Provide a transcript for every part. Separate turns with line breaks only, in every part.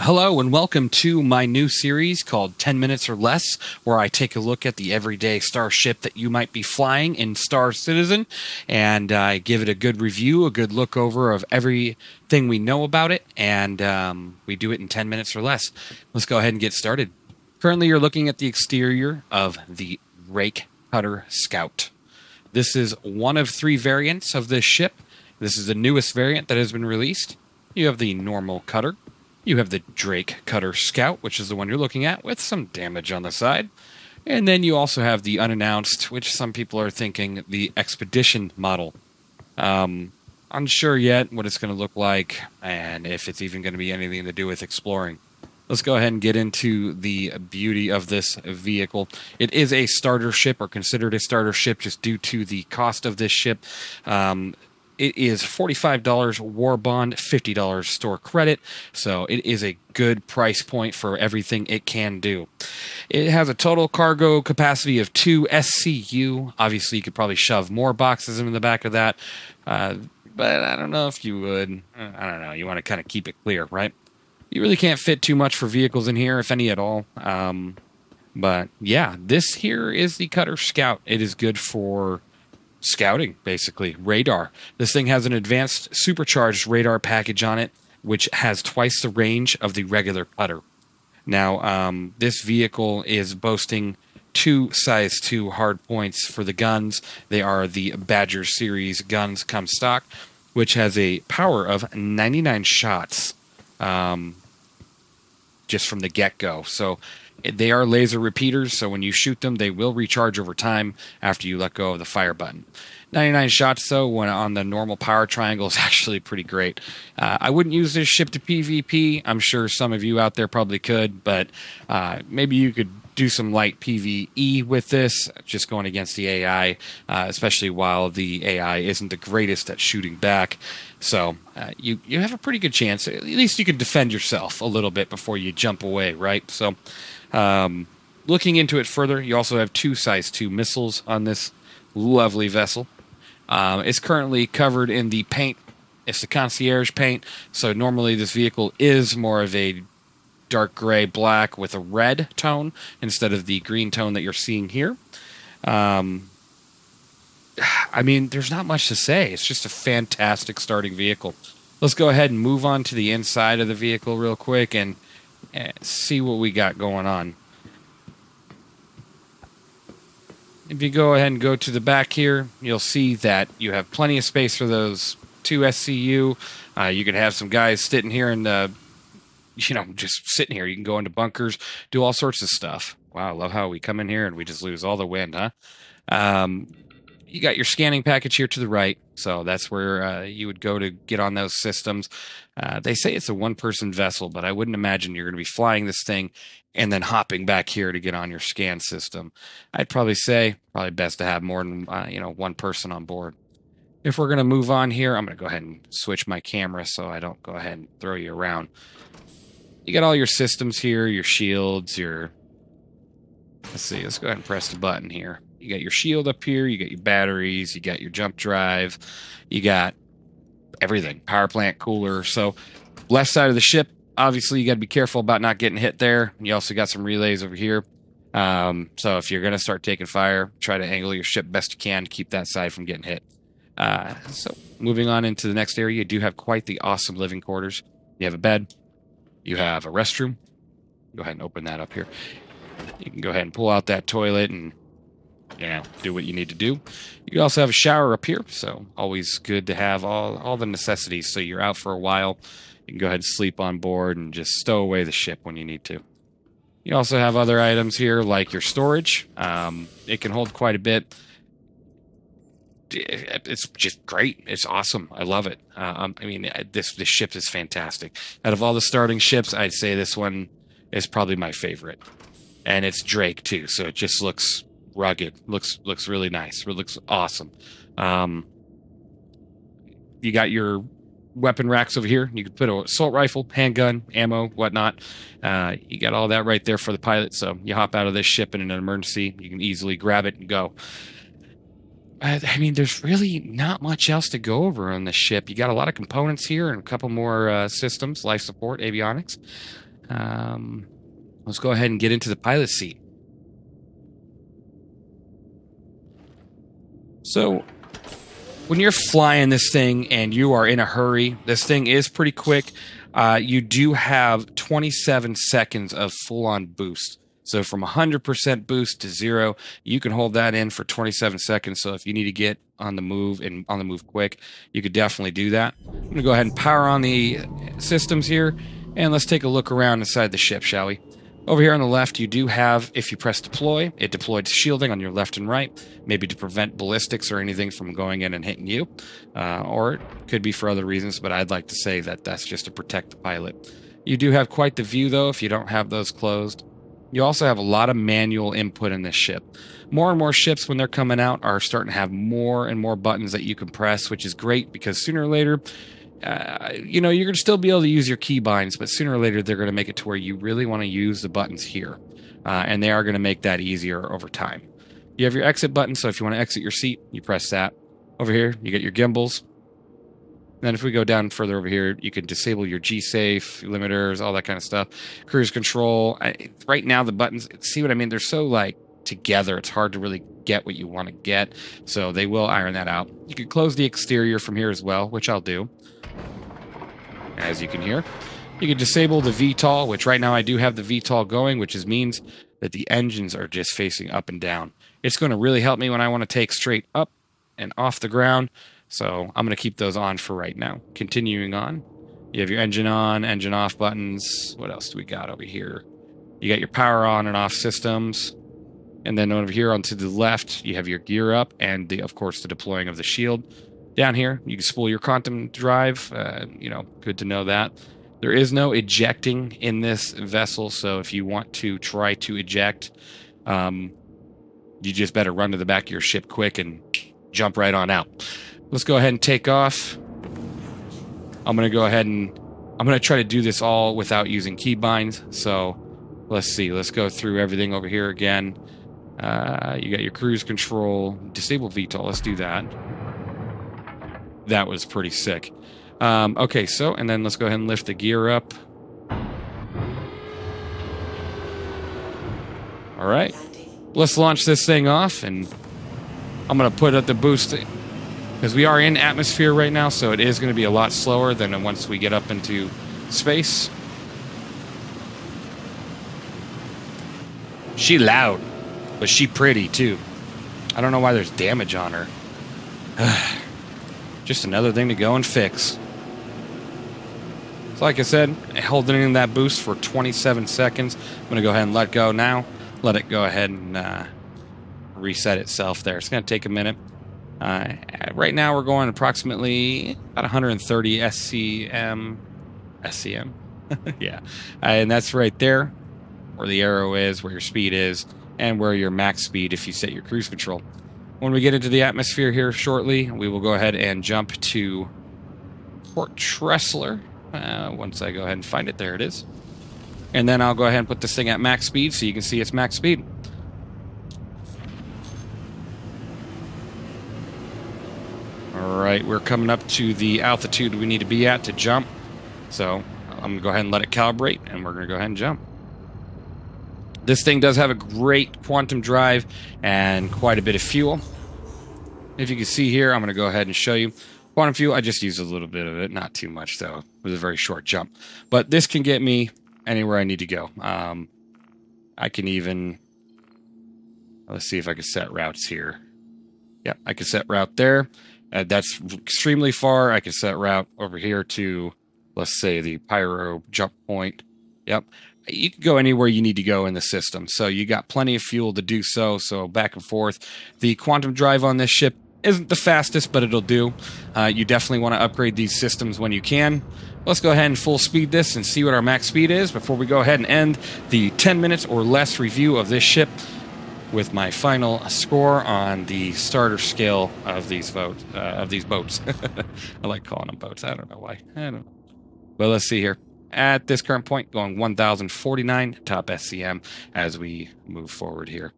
Hello and welcome to my new series called 10 Minutes or Less, where I take a look at the everyday starship that you might be flying in Star Citizen, and I give it a good review, a good look over of everything we know about it, and we do it in 10 minutes or less. Let's go ahead and get started. Currently, you're looking at the exterior of the Rake Cutter Scout. This is one of 3 variants of this ship. This is the newest variant that has been released. You have the normal cutter. You have the Drake Cutter Scout, which is the one you're looking at, with some damage on the side. And then you also have the unannounced, which some people are thinking the Expedition model. Unsure yet what it's going to look like, and if it's even going to be anything to do with exploring. Let's go ahead and get into the beauty of this vehicle. It is a starter ship, or considered a starter ship, just due to the cost of this ship. It is $45 war bond, $50 store credit, so it is a good price point for everything it can do. It has a total cargo capacity of 2 SCU. Obviously, you could probably shove more boxes in the back of that, but I don't know if you would. I don't know. You want to kind of keep it clear, right? You really can't fit too much for vehicles in here, if any at all. But yeah, this here is the Cutter Scout. It is good for scouting, basically. Radar. This thing has an advanced supercharged radar package on it, which has twice the range of the regular cutter. Now, this vehicle is boasting 2 size 2 hard points for the guns. They are the Badger series guns come stock, which has a power of 99 shots just from the get-go. So they are laser repeaters, so when you shoot them, they will recharge over time after you let go of the fire button. 99 shots, though, when on the normal power triangle, is actually pretty great. I wouldn't use this ship to PvP. I'm sure some of you out there probably could, but maybe you could do some light PvE with this, just going against the AI, especially while the AI isn't the greatest at shooting back. So you have a pretty good chance. At least you can defend yourself a little bit before you jump away, right? So looking into it further, you also have 2 size 2 missiles on this lovely vessel. It's currently covered in the paint. It's the concierge paint, so normally this vehicle is more of a dark gray black with a red tone instead of the green tone that you're seeing here. I mean, there's not much to say. It's just a fantastic starting vehicle. Let's go ahead and move on to the inside of the vehicle real quick and see what we got going on. If you go ahead and go to the back here, you'll see that you have plenty of space for those 2 SCU. You could have some guys sitting here and just sitting here. You can go into bunkers, do all sorts of stuff. Wow, I love how we come in here and we just lose all the wind, huh? You got your scanning package here to the right, so that's where you would go to get on those systems. They say it's a 1-person vessel, but I wouldn't imagine you're going to be flying this thing and then hopping back here to get on your scan system. I'd probably say best to have more than 1 person on board. If we're going to move on here, I'm going to go ahead and switch my camera so I don't go ahead and throw you around. You got all your systems here, your shields, let's go ahead and press the button here. You got your shield up here, you got your batteries, you got your jump drive, you got everything, power plant, cooler. So left side of the ship, obviously you got to be careful about not getting hit there. You also got some relays over here. So if you're going to start taking fire, try to angle your ship best you can to keep that side from getting hit. So moving on into the next area, you do have quite the awesome living quarters. You have a bed. You have a restroom. Go ahead and open that up here. You can go ahead and pull out that toilet and do what you need to do. You can also have a shower up here, so always good to have all the necessities. So you're out for a while, you can go ahead and sleep on board and just stow away the ship when you need to. You also have other items here like your storage. It can hold quite a bit. It's just great. It's awesome. I love it. This ship is fantastic. Out of all the starting ships, I'd say this one is probably my favorite. And it's Drake too, so it just looks rugged. Looks really nice. It looks awesome. You got your weapon racks over here. You can put an assault rifle, handgun, ammo, whatnot. You got all that right there for the pilot. So you hop out of this ship in an emergency, you can easily grab it and go. There's really not much else to go over on this ship. You got a lot of components here and a couple more systems, life support, avionics. Let's go ahead and get into the pilot seat. So, when you're flying this thing and you are in a hurry, this thing is pretty quick. You do have 27 seconds of full-on boost. So from 100% boost to 0, you can hold that in for 27 seconds. So if you need to get on the move and on the move quick, you could definitely do that. I'm going to go ahead and power on the systems here, and let's take a look around inside the ship, shall we? Over here on the left, you do have, if you press deploy, it deployed shielding on your left and right, maybe to prevent ballistics or anything from going in and hitting you, or it could be for other reasons, but I'd like to say that that's just to protect the pilot. You do have quite the view, though, if you don't have those closed. You also have a lot of manual input in this ship. More and more ships, when they're coming out, are starting to have more and more buttons that you can press, which is great because sooner or later, you're going to still be able to use your keybinds, but sooner or later they're going to make it to where you really want to use the buttons here. And they are going to make that easier over time. You have your exit button, so if you want to exit your seat, you press that. Over here, you get your gimbals. Then if we go down further over here, you can disable your G-Safe, limiters, all that kind of stuff. Cruise control. Right now, the buttons, see what I mean? They're so, together. It's hard to really get what you want to get. So they will iron that out. You can close the exterior from here as well, which I'll do. As you can hear. You can disable the VTOL, which right now I do have the VTOL going, which means that the engines are just facing up and down. It's going to really help me when I want to take straight up and off the ground. So I'm going to keep those on for right now. Continuing on. You have your engine on, engine off buttons. What else do we got over here? You got your power on and off systems. And then over here onto the left, you have your gear up and, of course, the deploying of the shield. Down here, you can spool your quantum drive. Good to know that. There is no ejecting in this vessel, so if you want to try to eject, you just better run to the back of your ship quick and jump right on out. Let's go ahead and take off. I'm going to try to do this all without using keybinds. So let's see. Let's go through everything over here again. You got your cruise control, disable VTOL. Let's do that. That was pretty sick. Okay, and then let's go ahead and lift the gear up. All right. Let's launch this thing off, and I'm going to put up the boost. Because we are in atmosphere right now, so it is going to be a lot slower than once we get up into space. She loud, but she pretty too. I don't know why there's damage on her. Just another thing to go and fix. So like I said, holding in that boost for 27 seconds. I'm going to go ahead and let go now. Let it go ahead and reset itself there. It's going to take a minute. Right now we're going approximately about 130 SCM. Yeah. And that's right there where the arrow is, where your speed is, and where your max speed if you set your cruise control. When we get into the atmosphere here shortly, we will go ahead and jump to Port Tressler. Once I go ahead and find it, there it is. And then I'll go ahead and put this thing at max speed so you can see its max speed. Alright, we're coming up to the altitude we need to be at to jump. So I'm going to go ahead and let it calibrate, and we're going to go ahead and jump. This thing does have a great quantum drive and quite a bit of fuel. If you can see here, I'm going to go ahead and show you. Quantum fuel, I just used a little bit of it, not too much though. It was a very short jump. But this can get me anywhere I need to go. I can even, let's see if I can set routes here. Yeah, I can set route there. That's extremely far. I can set route over here to, let's say, the pyro jump point. Yep. You can go anywhere you need to go in the system. So you got plenty of fuel to do so. So back and forth. The quantum drive on this ship isn't the fastest, but it'll do. You definitely want to upgrade these systems when you can. Let's go ahead and full speed this and see what our max speed is before we go ahead and end the 10 minutes or less review of this ship with my final score on the starter scale of these boats. I like calling them boats. I don't know why. I don't know. But let's see here. At this current point, going 1,049 top SCM as we move forward here.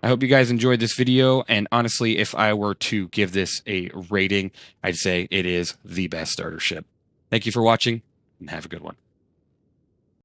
I hope you guys enjoyed this video, and honestly, if I were to give this a rating, I'd say it is the best starter ship. Thank you for watching, and have a good one.